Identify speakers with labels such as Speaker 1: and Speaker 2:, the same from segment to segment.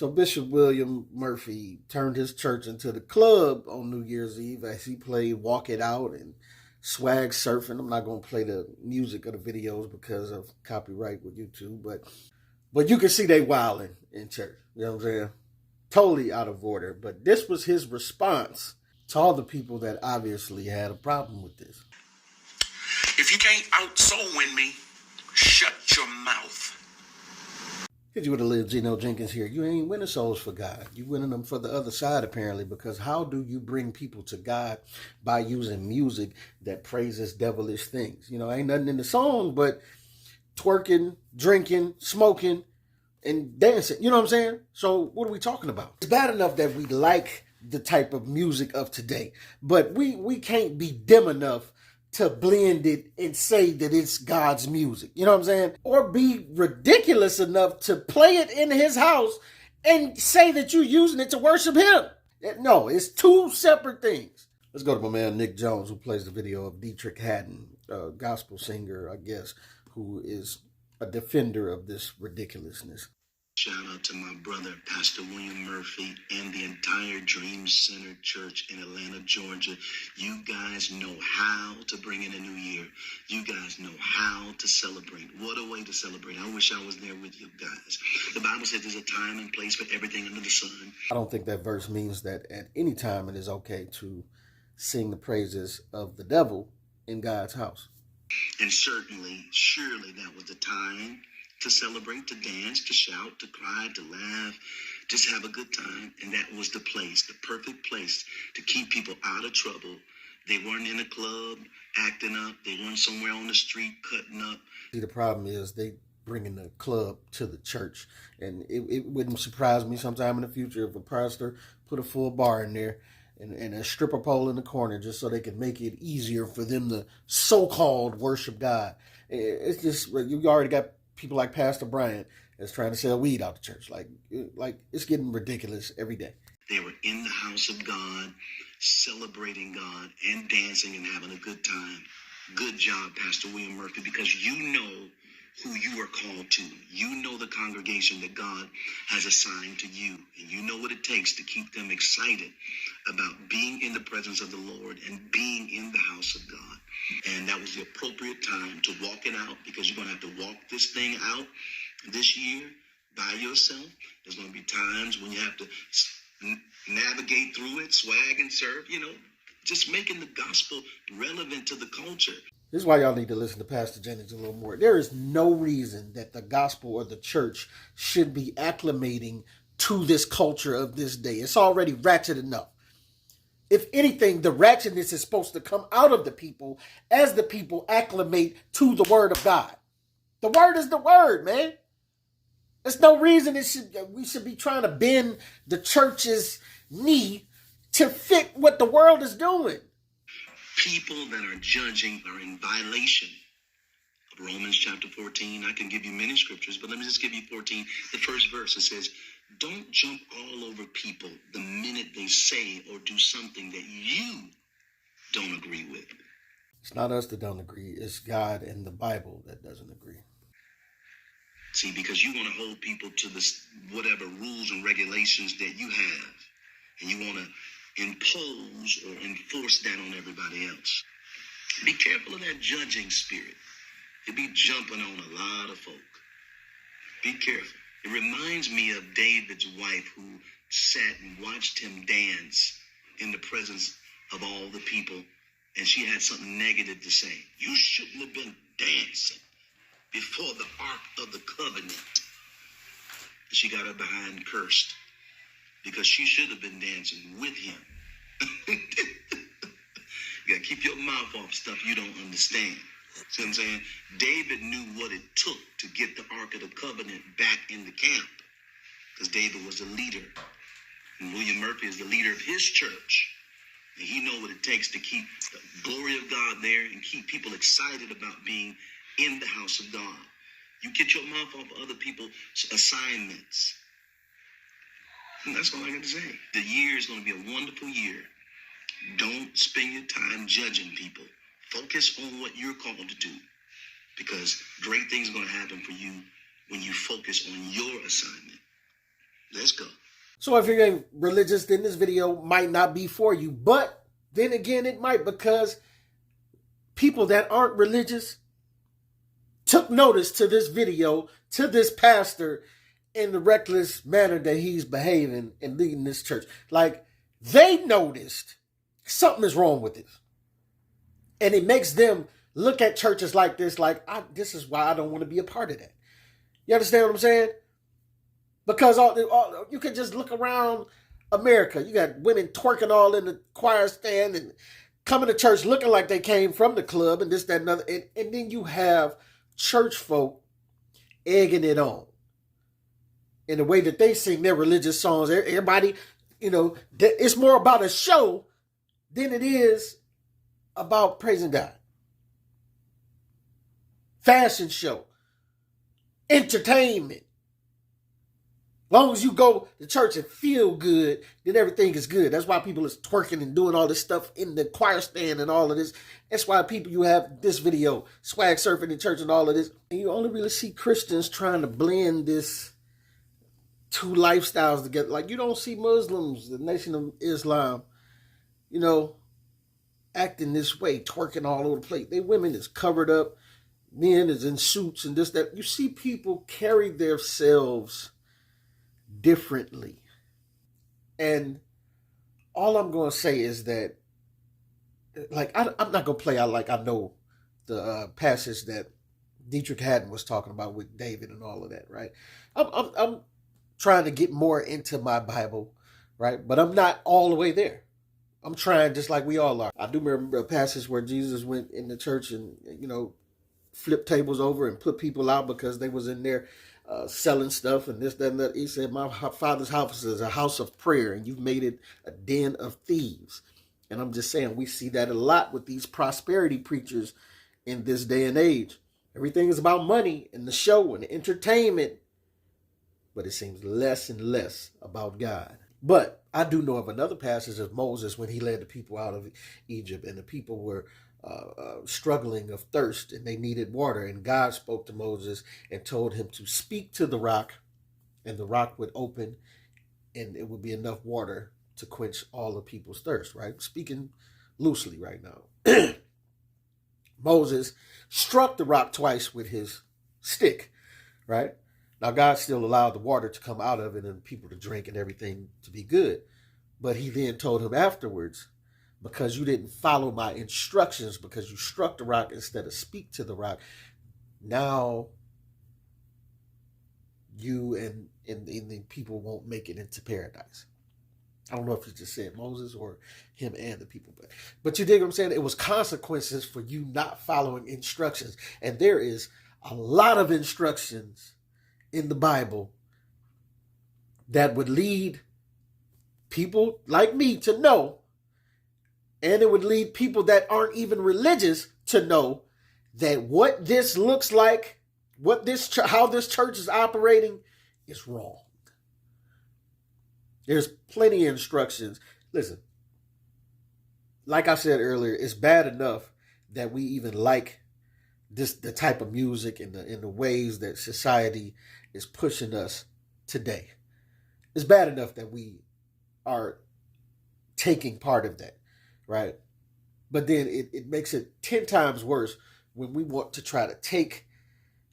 Speaker 1: So Bishop William Murphy turned his church into the club on New Year's Eve as he played Walk It Out and Swag Surfing. I'm not going to play the music of the videos because of copyright with YouTube, but you can see they wilding in church. You know what I'm saying? Totally out of order. But this was his response to all the people that obviously had a problem with this.
Speaker 2: If you can't out-soul win me, shut your mouth.
Speaker 1: Hit you with a little Geno Jenkins here. You ain't winning souls for God. You winning them for the other side, apparently, because how do you bring people to God by using music that praises devilish things? You know, ain't nothing in the song but twerking, drinking, smoking, and dancing. You know what I'm saying? So what are we talking about? It's bad enough that we like the type of music of today, but we can't be dim enough to blend it and say that it's God's music. You know what I'm saying? Or be ridiculous enough to play it in his house and say that you're using it to worship him. No, it's two separate things. Let's go to my man Nick Jones, who plays the video of Dietrich Haddon, a gospel singer, I guess, who is a defender of this ridiculousness.
Speaker 3: Shout out to my brother, Pastor William Murphy, and the entire Dream Center Church in Atlanta, Georgia. You guys know how to bring in a new year. You guys know how to celebrate. What a way to celebrate. I wish I was there with you guys. The Bible says there's a time and place for everything under the sun.
Speaker 1: I don't think that verse means that at any time it is okay to sing the praises of the devil in God's house.
Speaker 3: And surely that was the time to celebrate, to dance, to shout, to cry, to laugh, just have a good time. And that was the place, the perfect place to keep people out of trouble. They weren't in a club acting up. They weren't somewhere on the street cutting up.
Speaker 1: See, the problem is they bringing the club to the church. And it wouldn't surprise me sometime in the future if a pastor put a full bar in there and a stripper pole in the corner just so they could make it easier for them to so-called worship God. It's just, you already got people like Pastor Bryant that's trying to sell weed out the church. Like it's getting ridiculous every day.
Speaker 3: They were in the house of God, celebrating God and dancing and having a good time. Good job, Pastor William Murphy, because you know who you are called to. You know the congregation that God has assigned to you. And you know what it takes to keep them excited about being in the presence of the Lord and being in the house of God. And that was the appropriate time to walk it out, because you're going to have to walk this thing out this year by yourself. There's going to be times when you have to navigate through it, swag and serve, just making the gospel relevant to the culture.
Speaker 1: This is why y'all need to listen to Pastor Jennings a little more. There is no reason that the gospel or the church should be acclimating to this culture of this day. It's already ratchet enough. If anything, the ratchetness is supposed to come out of the people as the people acclimate to the word of God. The word is the word, man. There's no reason we should be trying to bend the church's knee to fit what the world is doing.
Speaker 3: People that are judging are in violation of Romans chapter 14. I can give you many scriptures, but let me just give you 14. The first verse, it says, don't jump all over people the minute they say or do something that you don't agree with.
Speaker 1: It's not us that don't agree. It's God and the Bible that doesn't agree.
Speaker 3: See, because you want to hold people to this whatever rules and regulations that you have, and you want to impose or enforce that on everybody else. Be careful of that judging spirit. You'll be jumping on a lot of folk. Be careful. It reminds me of David's wife, who sat and watched him dance in the presence of all the people, and she had something negative to say. You shouldn't have been dancing before the Ark of the Covenant. And she got her behind cursed, because she should have been dancing with him. You gotta keep your mouth off stuff you don't understand. See what I'm saying? David knew what it took to get the Ark of the Covenant back in the camp, because David was a leader. And William Murphy is the leader of his church. And he knows what it takes to keep the glory of God there and keep people excited about being in the house of God. You get your mouth off other people's assignments. And that's all I got to say. The year is going to be a wonderful year. Don't spend your time judging people. Focus on what you're called to do, because great things are going to happen for you when you focus on your assignment. Let's go.
Speaker 1: So if you ain't religious, then this video might not be for you. But then again, it might, because people that aren't religious took notice to this video, to this pastor, in the reckless manner that he's behaving and leading this church. Like, they noticed something is wrong with this. And it makes them look at churches like this, like, this is why I don't want to be a part of that. You understand what I'm saying? Because you can just look around America. You got women twerking all in the choir stand and coming to church looking like they came from the club and this, that, and other. And then you have church folk egging it on in the way that they sing their religious songs. Everybody, it's more about a show than it is about praising God. Fashion show. Entertainment. As long as you go to church and feel good, then everything is good. That's why people is twerking and doing all this stuff in the choir stand and all of this. That's why you have this video, swag surfing in church and all of this. And you only really see Christians trying to blend this two lifestyles together. Like, you don't see Muslims, the Nation of Islam, acting this way, twerking all over the place. They women is covered up. Men is in suits and this, that. You see people carry themselves differently. And all I'm going to say is that, like, I'm not going to play out like I know the passage that Dietrich Haddon was talking about with David and all of that, right? I'm trying to get more into my Bible, right? But I'm not all the way there. I'm trying, just like we all are. I do remember a passage where Jesus went in the church and, flipped tables over and put people out because they was in there selling stuff and this, that, and that. He said, my Father's house is a house of prayer and you've made it a den of thieves. And I'm just saying, we see that a lot with these prosperity preachers in this day and age. Everything is about money and the show and the entertainment, but it seems less and less about God. But I do know of another passage of Moses when he led the people out of Egypt and the people were struggling of thirst and they needed water. And God spoke to Moses and told him to speak to the rock, and the rock would open and it would be enough water to quench all the people's thirst, right? Speaking loosely right now. Moses struck the rock twice with his stick, right? Now, God still allowed the water to come out of it and people to drink and everything to be good. But he then told him afterwards, because you didn't follow my instructions, because you struck the rock instead of speak to the rock, now you and the people won't make it into paradise. I don't know if he just said Moses or him and the people, but you dig what I'm saying? It was consequences for you not following instructions. And there is a lot of instructions in the Bible that would lead people like me to know, and it would lead people that aren't even religious to know, that what this looks like, how this church is operating is wrong. There's plenty of instructions. Listen, like I said earlier, it's bad enough that we even like the type of music and the ways that society is pushing us today. It's bad enough that we are taking part of that, right? But then it makes it 10 times worse when we want to try to take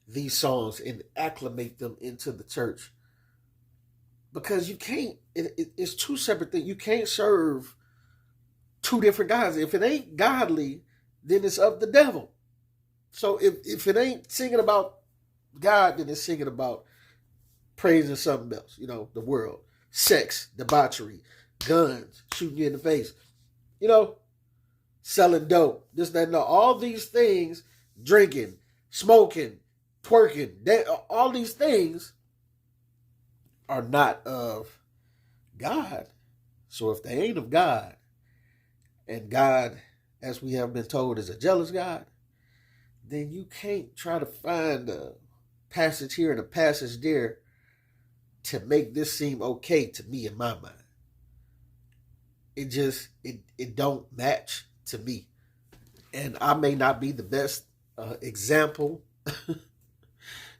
Speaker 1: these songs and acclimate them into the church. Because you can't, it's two separate things. You can't serve two different gods. If it ain't godly, then it's of the devil. So if it ain't singing about God, then it's singing about praising something else, the world, sex, debauchery, guns, shooting you in the face, selling dope, this, that, and all these things, drinking, smoking, twerking, all these things are not of God. So if they ain't of God, and God, as we have been told, is a jealous God, then you can't try to find a passage here and a passage there to make this seem okay to me in my mind. It don't match to me. And I may not be the best example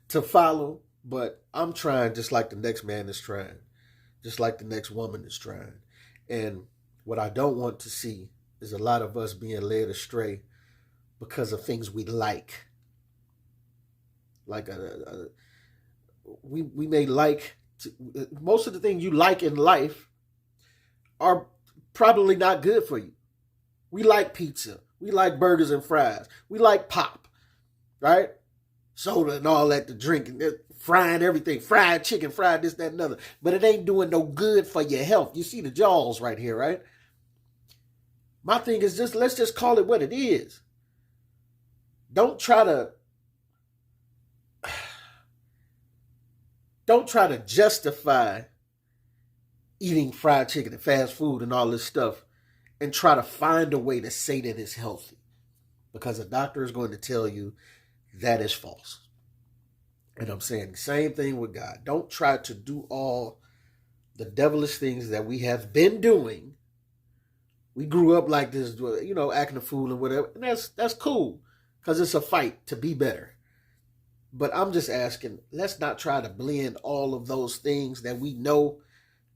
Speaker 1: to follow, but I'm trying just like the next man is trying. just like the next woman is trying. And what I don't want to see is a lot of us being led astray because of things we like. Like we may like most of the things you like in life are probably not good for you. We like pizza. We like burgers and fries. We like pop, right? Soda and all that to drink and frying everything, fried chicken, fried this, that, and other. But it ain't doing no good for your health. You see the jaws right here, right? My thing is just, let's just call it what it is. Don't try to justify eating fried chicken and fast food and all this stuff and try to find a way to say that it's healthy, because a doctor is going to tell you that is false. And I'm saying the same thing with God. Don't try to do all the devilish things that we have been doing. We grew up like this, you know, acting a fool and whatever. And that's cool, because it's a fight to be better. But I'm just asking, let's not try to blend all of those things that we know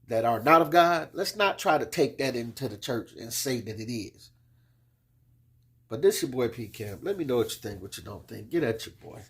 Speaker 1: that are not of God. Let's not try to take that into the church and say that it is. But this your boy P Camp. Let me know what you think, what you don't think. Get at your boy.